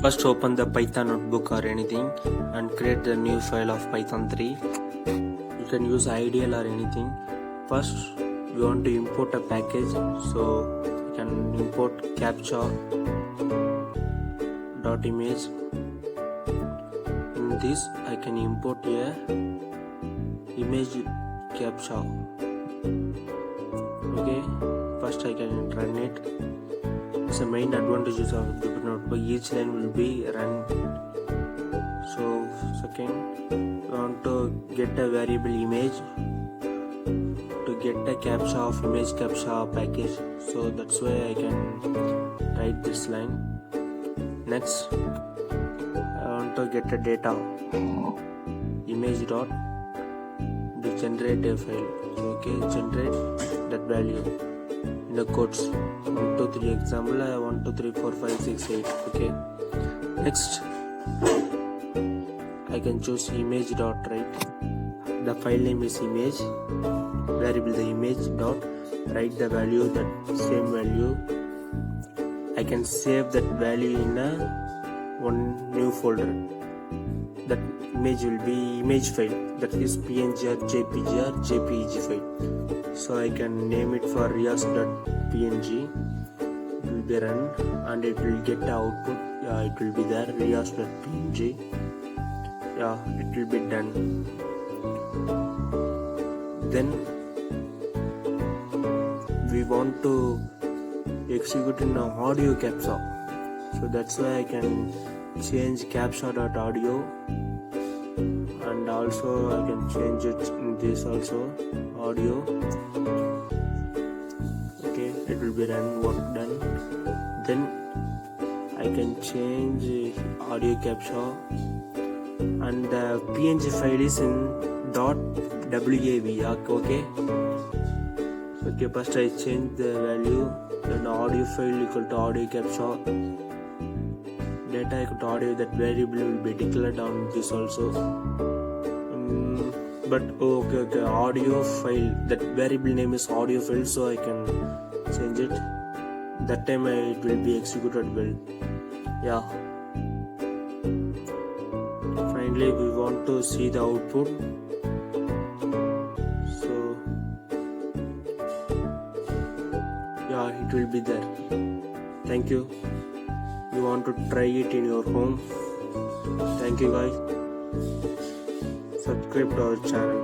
First open the Python notebook or anything and create the new file of Python 3. You can use ideal or anything. First we want to import a package, so you can import CAPTCHA.image. In this I can import a image CAPTCHA. Okay, first I can run it. It's the main advantages of the notebook. Each line will be run. So second, we want to get a variable image to get a CAPTCHA of image CAPTCHA package. So that's why I can write this line. Next, I want to get a data image dot to generate a file. So okay, generate that value in the codes 1 2 3 example. I 1 2 3 4 5 6 8. Okay, next I can choose image dot write. The file name is image, variable the image dot write the value, that same value. I can save that value in a one new folder. That image will be image file, that is png or jpg or jpeg file. So I can name it for rias.png. It will be run and it will get the output. Yeah, it will be there, rias.png. Yeah, it will be done. Then we want to execute in audio CAPTCHA. So that's why I can change CAPTCHA.audio, and also I can change it in this also audio. Okay, it will be run, work done. Then I can change audio CAPTCHA, and the PNG file is in .wav. Okay, first I change the value, then audio file equal to audio CAPTCHA, data equal to audio. That variable will be declared on this also. But okay, audio file, that variable name is audio file, so I can change it. That time it will be executed well. Yeah. Finally, we want to see the output. So yeah, it will be there. Thank you. You want to try it in your home. Thank you guys. Subscribe to our channel.